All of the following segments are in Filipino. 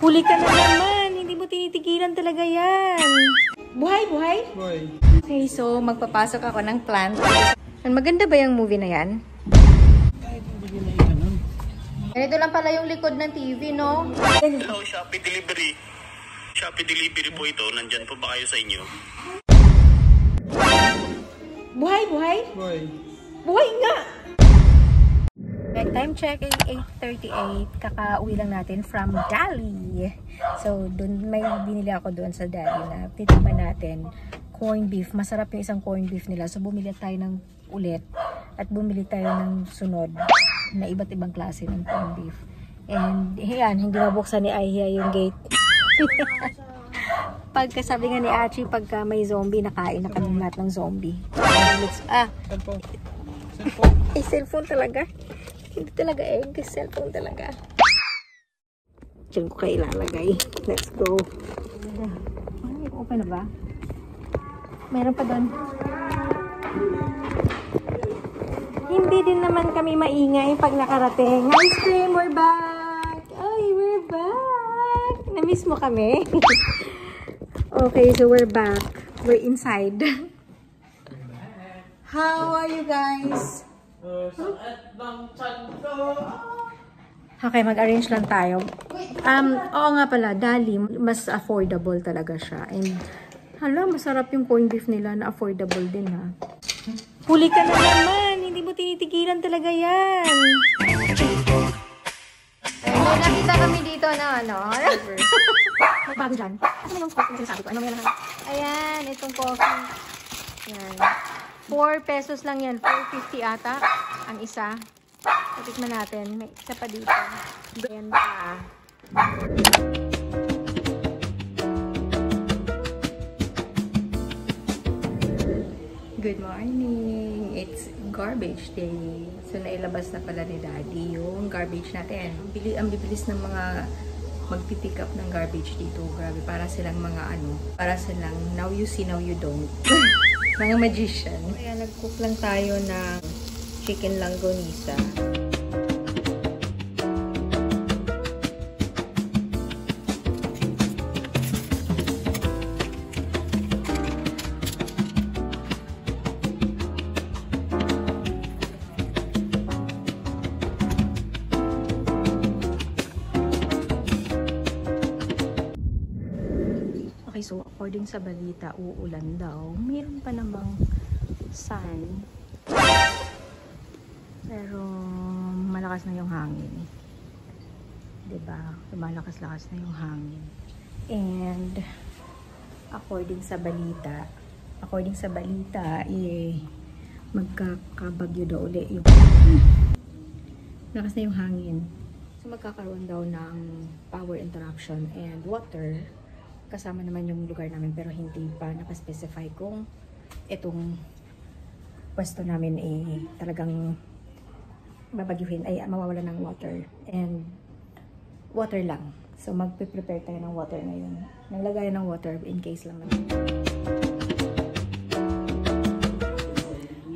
Huli ka na naman. Hindi mo tinitigilan talaga yan. Buhay, buhay? Buhay. Okay, so magpapasok ako ng plant. Maganda ba yung movie na yan? Kahit hindi nyo na ikanon. Ganito lang pala yung likod ng TV, no? Hello, Shopee Delivery. Shopee Delivery po ito. Nandyan po ba kayo sa inyo? Buhay, buhay? Buhay. Buhay nga! Time check ay 8:38. Kakauwi lang natin from Dali. So, dun, may binili ako doon sa Dali na titikman natin corn beef. Masarap yung isang corn beef nila. So, bumili tayo ng ulit at bumili tayo ng sunod na iba't ibang klase ng corn beef. And, yan, hindi mabuksan ni Aiya yung gate. Pagkasabi nga ni Achi, pagka may zombie, nakain na kami lahat ng zombie. Cellphone. Cellphone. Cellphone talaga. Hindi talaga egg. Cellphone talaga. Diyan ko kayo ilalagay. Let's go. Ay, open na ba? Meron pa doon. Hindi din naman kami maingay pag nakarating. Ice cream, we're back! Ay, we're back! Na-miss mo kami? Okay, so we're back. We're inside. How are you guys? Okay, mag-arrange lang tayo. Oo nga pala, Dali, mas affordable talaga siya. And, hala, masarap yung corned beef nila na affordable din, ha? Huli ka na naman! Hindi mo tinitigilan talaga yan! Ayun, nakita kami dito na, ano? Magbago dyan. Ano yung coffee? Sinasabi ko? Ano yan naman? Ayan, itong coffee. Yan. 4 pesos lang yan. 4.50 ata ang isa. Tikman natin. May isa pa dito. Ayan pa. Good morning! It's garbage day. So, nailabas na pala ni Daddy yung garbage natin. Ang bibilis ng mga magpipick up ng garbage dito. Grabe, para silang mga ano, para silang now you see, now you don't. Mga magician. Kaya nag-cook lang tayo ng chicken langgonisa. Okay, so according sa balita, uulan daw. Meron pa namang sun. Pero malakas na yung hangin. 'Di ba? Malakas-lakas na yung hangin. And according sa balita, magkakabagyo daw ulit yung lakas na yung hangin. So magkakaroon daw ng power interruption and water. Kasama naman yung lugar namin pero hindi pa nakaspecify kung itong pwesto namin talagang babagyuhin ay mawawala ng water and water lang. So magpe-prepare tayo ng water ngayon. Naglagay ng water in case lang naman.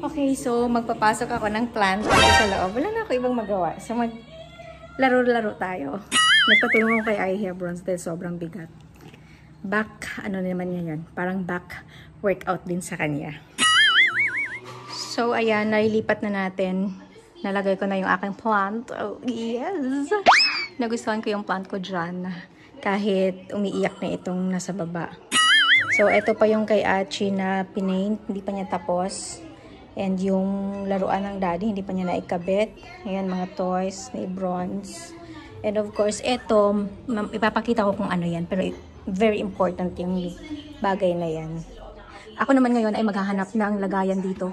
Okay, so magpapasok ako ng plant dito sa loob. Wala na ako ibang magawa. So maglaro-laro tayo. Nagpatulong ako kay Aiya Bronze dahil sobrang bigat. Back, ano naman yan, parang back workout din sa kanya. So, ayan, nailipat na natin. Nalagay ko na yung aking plant. Oh, yes! Nagustuhan ko yung plant ko dyan. Kahit umiiyak na itong nasa baba. So, ito pa yung kay Achi na pinaint. Hindi pa niya tapos. And yung laruan ng Daddy, hindi pa niya naikabit. Ayan, mga toys, may bronze. And of course, ito, ipapakita ko kung ano yan. Pero very important yung bagay na yan. Ako naman ngayon ay maghahanap ng lagayan dito.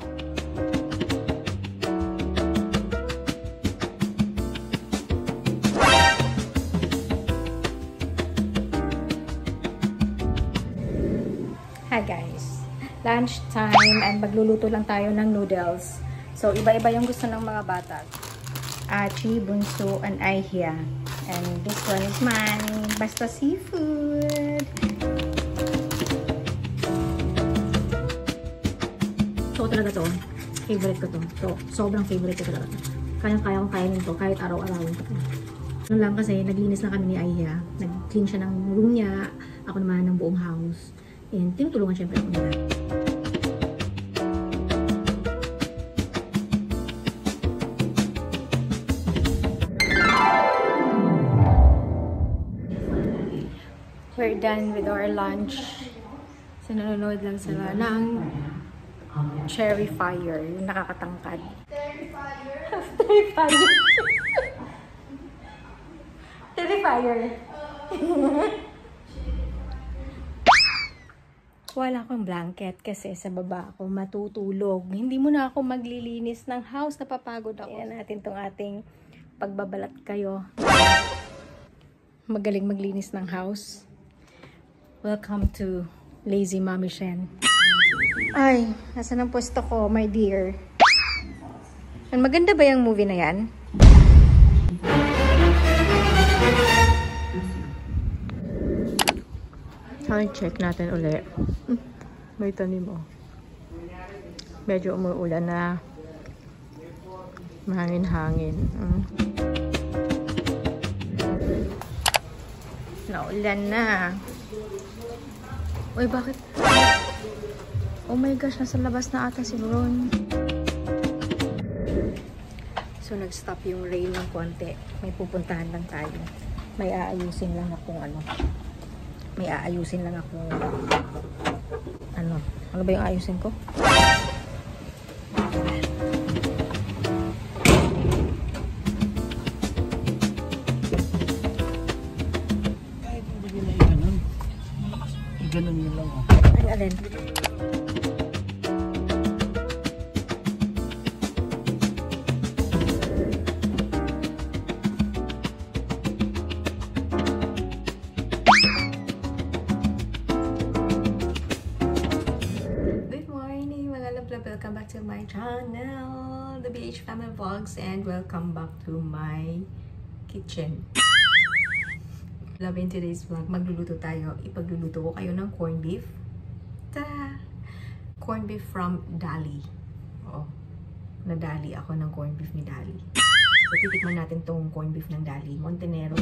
Hi guys! Lunch time and magluluto lang tayo ng noodles. So iba-iba yung gusto ng mga bata. Achi, Bunso, and Aiya. And this one is mine. Basta seafood. So talaga to. Favorite ko to. So, sobrang favorite ko talaga to. Kaya kong kainin to kahit araw-arawin ko to. Ano lang kasi, naglinis na kami ni Aiya. nag-clean siya ng room niya. Ako naman ng buong house. And tinutulungan syempre ako nila. We're done with our lunch. So, nanonood lang sila ng Cherry Fire, yung nakakatangkad. Terrifier. Terrifier. Wala akong blanket kasi sa baba ako matutulog. Hindi mo na ako maglilinis ng house. Napapagod ako. Yan natin tong ating pagbabalat kayo. Magaling maglinis ng house. Welcome to Lazy Mommy Shen. Ay, nasa ng pwesto ko, my dear. Maganda ba yung movie na yan? Ay, check natin ulit. May tanim oh. Medyo umuulan na. Mahangin-hangin. Naulan na. Uy, bakit? Oh my gosh, nasa labas na ata si Bron. So, nag-stop yung rain ng konti. May pupuntahan lang tayo. May aayusin lang akong ano. May aayusin lang akong ano. Ano ba yung aayusin ko? Kahit hindi nyo na i-ganon. I-ganon nyo lang. Ay, alin? Welcome back to my channel, the BH Family Vlogs, and welcome back to my kitchen. Love in today's vlog, magluluto tayo. Ipagluluto ko kayo ng corned beef. Ta! Corned beef from Dali. Oo. Nadali ako ng corned beef ni Dali. So, titikman natin tong corned beef ng Dali. Montenero.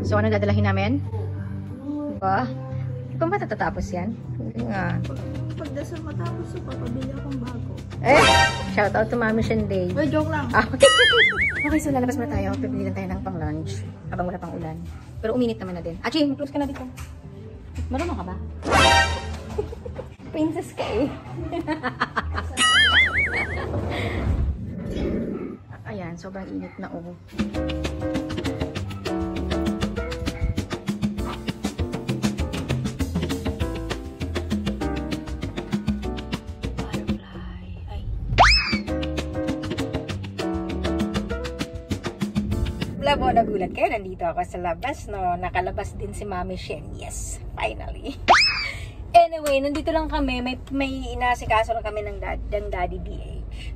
So, ano dadalahin namin? Diba? Di ba matatatapos yan? Hindi nga. Pagdasal matapos so papabili akong bago. Eh! Shout out to Mami Shenday. Well, joke lang. Okay, so lalabas muna tayo. Pipili lang tayo ng pang-lunch. Habang wala pang ulan. Pero uminit naman na din. Achi, close ka na dito. Marunong ka ba? Princess ka eh. Ayan, sobrang init na oh. Labo, nagulat kayo. Nandito ako sa labas, no? Nakalabas din si Mami Shen. Yes, finally. Anyway, nandito lang kami. May inasikaso lang kami ng Daddy BH.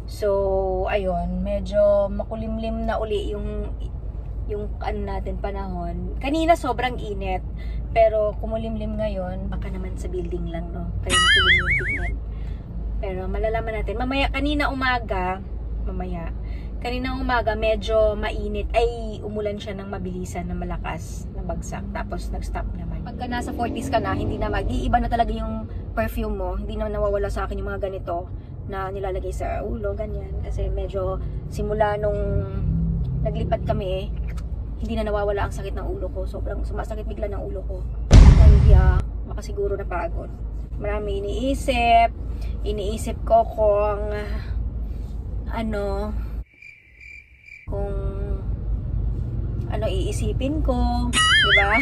So, ayun. Medyo makulimlim na uli yung ano natin panahon. Kanina sobrang init. Pero kumulimlim ngayon, baka naman sa building lang, no? Kaya makulimlim tignan. Pero malalaman natin. Kanina umaga medyo mainit, ay umulan siya ng mabilisan, na malakas, na bagsak, tapos nag-stop naman. Pagka nasa 40s ka na, hindi na mag-iiba na talaga yung perfume mo, hindi na nawawala sa akin yung mga ganito na nilalagay sa ulo, ganyan. Kasi medyo simula nung naglipat kami, hindi na nawawala ang sakit ng ulo ko. Sobrang sumasakit bigla ng ulo ko. Kaya baka siguro napagod. Marami iniisip ko kung ano iisipin ko, di ba?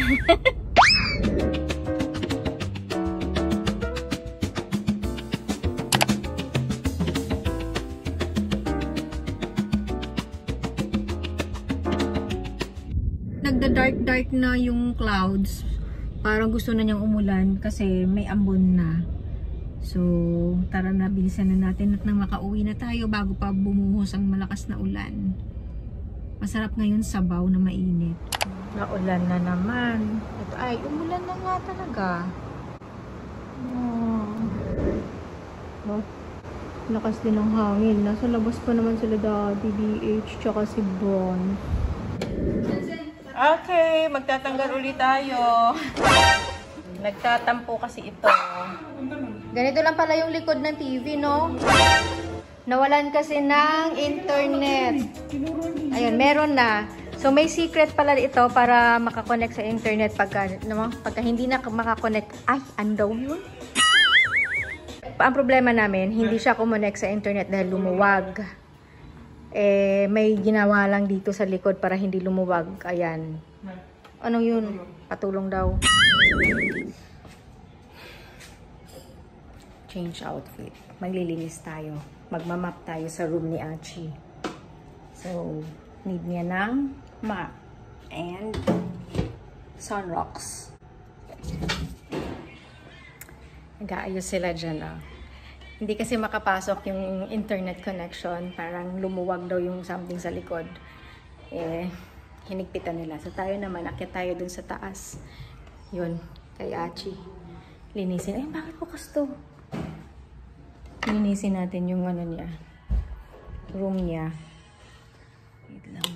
Nagda-dark na yung clouds. Parang gusto na niyang umulan kasi may ambon na. So, tara na, bilisan na natin at nang makauwi na tayo bago pa bumuhos ang malakas na ulan. Masarap ngayon sabaw na mainit. Naulan na naman. Ito ay, umulan na nga talaga. diba? Lakas din ng hangin. Nasa labas pa naman sila Daddy, BH, tsaka si Bron. Okay, magtatanggal ulit tayo. Nagtatampo kasi ito. Ganito lang pala yung likod ng TV, no? Nawalan kasi ng internet. Ayun, meron na. So, may secret pala ito para makakonect sa internet pagka hindi na makakonect. Ay, ano daw yun? Ang problema namin, hindi siya kumonect sa internet dahil lumuwag. Eh, may ginawa lang dito sa likod para hindi lumuwag. Ayan. Anong yun? Patulong daw. Change outfit. Maglilinis tayo. Magmamap tayo sa room ni Achi. So, need niya ng map and sunrocks. Nag-aayos sila dyan, oh. Hindi kasi makapasok yung internet connection. Parang lumuwag daw yung something sa likod. Eh, hinigpitan nila. So, tayo naman, akyat tayo dun sa taas. Yun, kay Achi. Linisin. Ay, bakit bukas to? Linisin natin yung ano niya. Room niya. Wait lang.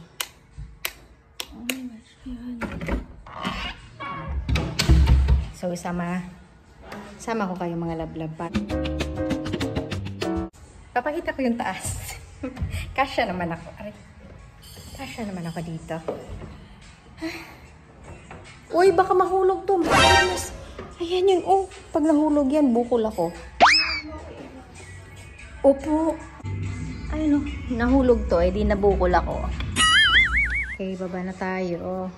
Oh my gosh, yan. So, sama ko kayo mga lablab. Papakita ko yung taas. Kasya naman ako. Aray. Kasya naman ako dito. Uy, baka mahulog to. Ayan yun. Oh, pag nahulog yan, bukol ako. Opo. Ayun, nahulog to. Eh, di nabukol ako. Okay, baba na tayo.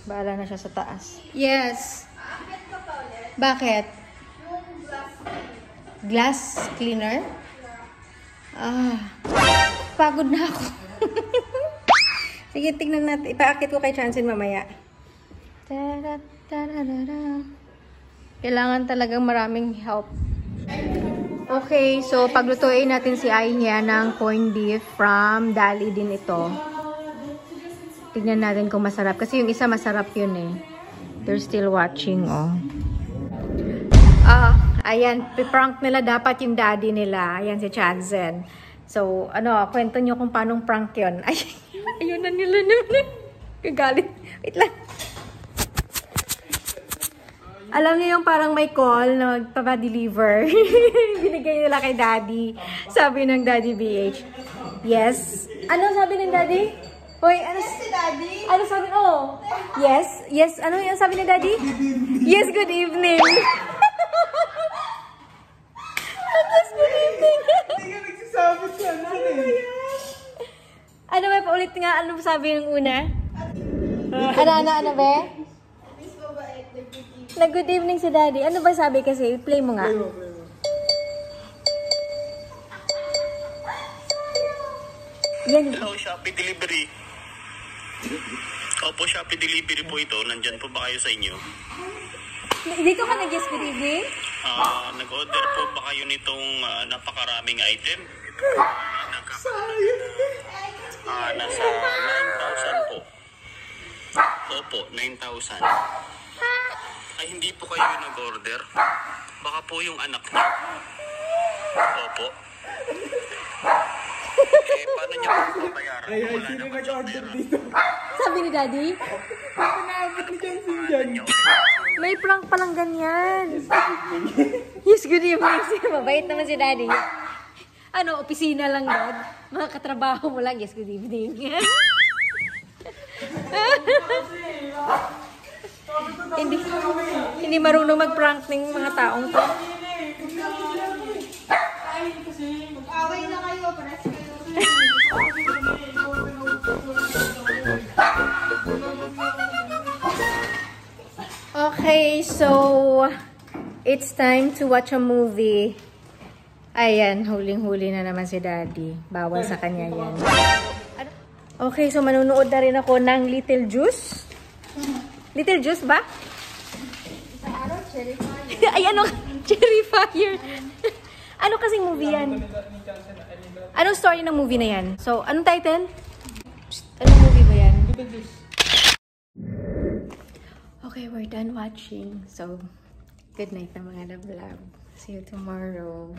Baala na siya sa taas. Yes. Bakit? Glass cleaner? Ah. Pagod na ako. Sige, tignan natin. Ipaakit ko kay Chansen mamaya. Kailangan talagang maraming help. Okay, so paglutuin natin si Ainia ng corned beef from Dali din ito. Tignan natin kung masarap. Kasi yung isa masarap yun eh. They're still watching, oh. Ayan. Prank nila dapat yung daddy nila. Ayan si Chansen. So, kwento nyo kung paanong prank yun. Ay, ayun na nila naman. Kagalit. Wait lang. Alam niyo yung parang may call na magpapadeliver. Binigay nila kay daddy. Sabi ng daddy BH. Yes. Ano sabi ng daddy? Hoy, ano si daddy? Ano sabi? Oh. Yes. Yes. Ano yung sabi ng daddy? Yes, good evening. Yes, good evening. Hindi ka nagsasabi siya. Ano ba? Paulit nga. Ano sabi ng una? Ano be? Na good evening si daddy. Ano ba sabi kasi? Play mo nga. Play mo. Yan. Hello, Shopee Delivery. Opo, Shopee Delivery po ito. Nandyan po ba kayo sa inyo? Dito ka nag-yes good evening? Nag-order po ba kayo nitong napakaraming item? Nasa 9,000 po. Opo, 9,000. Ay, hindi po kayo nag-order. Baka po yung anak niyo. Opo. Paano niya po bayaran? Ay, sino nag-order dito? Sabi ni daddy? Pinaabot ni Jansen dyan. May prank palang ganyan. Yes, good evening. Mabait naman si daddy. Opisina lang, dad. Mga katrabaho mo lang. Yes, good evening. Hindi marunong mag-prank ng mga taong to. Mag-away na kayo, pares kayo. Okay, so it's time to watch a movie. Ayan, huling-huli na naman si daddy. Bawal sa kanya yan. Okay, so manunood na rin ako ng Little Juice. Little Juice ba? Cherry Fire. Ay, Cherry Fire. Ano kasing movie yan? Anong story ng movie na yan? So, anong title? Anong movie ba yan? Okay, we're done watching. So, Good night na mga love. See you tomorrow.